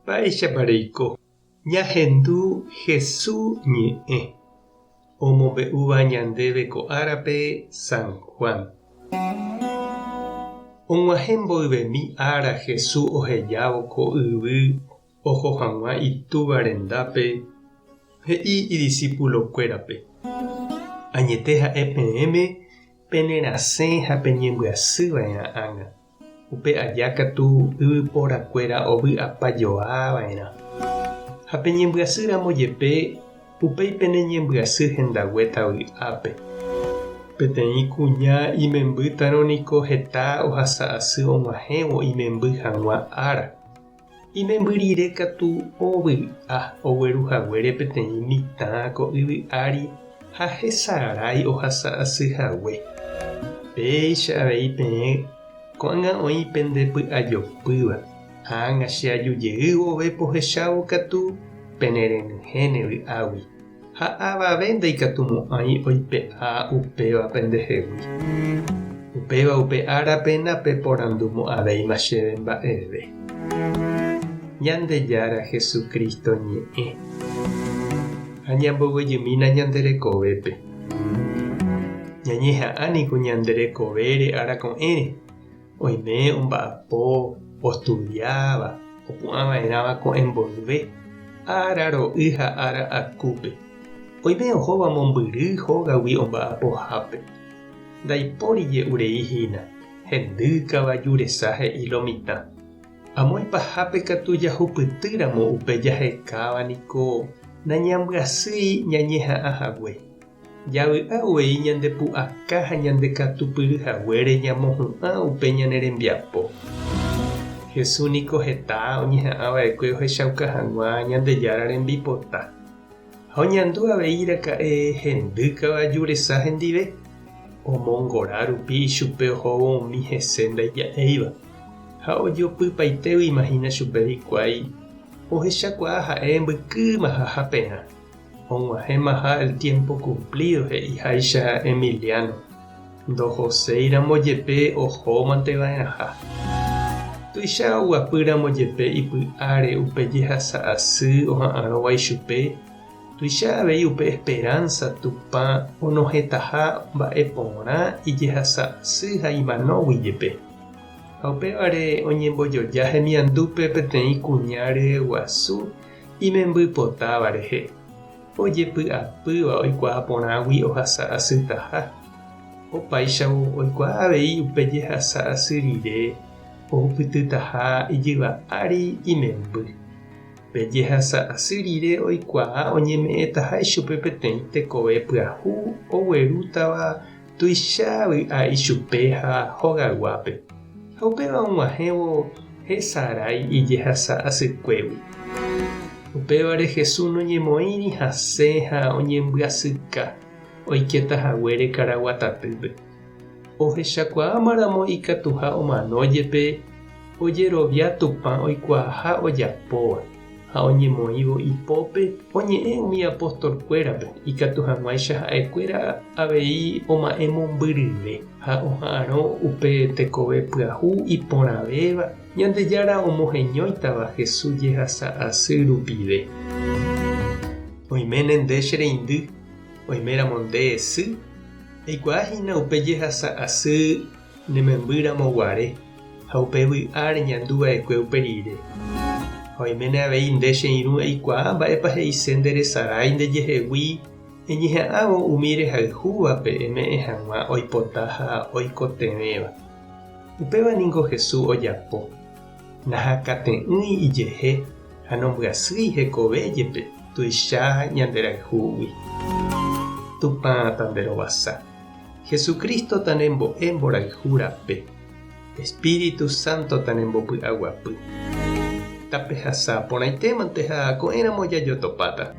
Mba'éichapareiko. Ñahendu Jesús ñe'ẽ omombe'úva ñandéve ko árape San Juan. Og̃uahẽ mboyvemi ára Jesús ohejávo ko yvy oho hag̃ua itúva rendápe, he'i idiscípulokuérape: añete ha'e peẽme penerasẽ ha peñembyasýva'erã ág̃a, upe ajákatu yvyporakuéra ovy'apajoáva'erã. Ha peñembyasýramo jepe upéi peneñembyasy hendagüeta vy'ápe. Peteĩ kuña imembýtarõ niko heta ohasa asy og̃uahẽvo imemby hag̃ua ára. Imemby rire katu ovy'a ogueruhaguére peteĩ mitã ko yvy ári ha hesarái ohasa asyhague. Péicha avei peẽ ko'ág̃a oĩ pendepy'ajopýva. Ág̃a che ajujeývo vove pohechávo katu penerenyhẽne vy'águi. Ha avave ndaikatumo'ãi oipe'a upéva pendehegui. Upéva upe árape napeporandumo'ãvéima chéve mba'eve. Ñandejára Jesukristo ñe'ẽ. Ha ñamboguejymína ñande rekovépe. Ñañeha'ãniko ñande rekovére arako'ẽre. Oime omba'apo, ostudiáva, opu'ãva'erãva ko'ẽmboyve ára ro'y ha ára akúpe. Oime ohóva mombyry hógagui omba'apohápe. Ndaipórije ureihína, hendýkava juresa he'i lo mitã. Amo aipahápe katu jahupytýramo upe jahekáva niko nañambyasýi ñañeha'ãhague. Javy'a'uvei ñande pu'aka ha ñande katupyryhaguére ñamohu'ã upe ñane rembiapo. Jesús niko heta oñeha'ãva'ekue ohechauka hag̃ua Ñandejára rembipota. Ha oñandu avei iraka'e hendýkava juresa hendive. Omongora rupi ichupe ohóvo umi hese ndaija'éiva. Ha ojopypaitégui imagina chupe hikuái ohechakuaa ha'e mbykýma ha haperã. Og̃uahẽmaha el tiempo cumplido he'iháicha Emiliano. Ndohoséiramo jepe ohómanteva'erãha. Tuicha oguapýramo jepe ipy'áre upe jehasa asy oha'ãrõva ichupe. Tuicha avei upe esperanza Tupã onohẽtaha mba'e porã ijehasa asy ha imanógui jepe. Ha upévare oñembojoja hemiandúpe peteĩ kuña ryeguasu imembypotáva rehe. Ojepy'apýva oikuaa porãgui ohasa asytaha. Opáichavo oikuaa avei upe jehasa asy rire ohupytytaha ijyva ári imemby. Pe jehasa asy rire oikuaa oñeme'ẽtaha ichupe peteĩ tekove pyahu oguerútava tuicha vy'a ichupe ha hogaguápe. Ha upéva og̃uahẽvo hesarái ijehasa asykuégui. Upévare Jesús noñemoĩri hasẽ ha oñembyasyka oiketahaguére karaguatatýpe. Ohechakuaamaramo ikatuha omano jepe ojerovia Tupã oikuaa ha ojapóva. Ha oñemoĩvo ipópe oñe'ẽ umi apóstolkuérape ikatu hag̃uáicha ha'ekuéra avei oma'ẽmombyryve ha oha'ãrõ upe tekove pyahu iporãvéva Ñandejára omoheñóitava Jesús jehasa asy rupive. Oiméne nde che reindy, oiméramo nde esy. Eikuaahína upe jehasa asy nemembýramo guare ha upe vy'áre ñanduva'ekue upe rire. Oiméne avei nde che irũ eikuaa mba'épa he'ise nderesarái ndejehegui eñeha'ãvo umi rehayhúvape eme'ẽ hag̃ua oipota ha oikotevẽva. Upéva niko Jesús ojapo. Nahakate'ỹi ijehe ha nombyasýi hekove jepe tuicha ñanderayhúgui. Tupã tanderovasa. Jesucristo tanembo'e mborayhúrape. Espíritu Santo tanembopy'aguapy. Tapehasa porãitémante ha ko'ẽramo jajotopáta.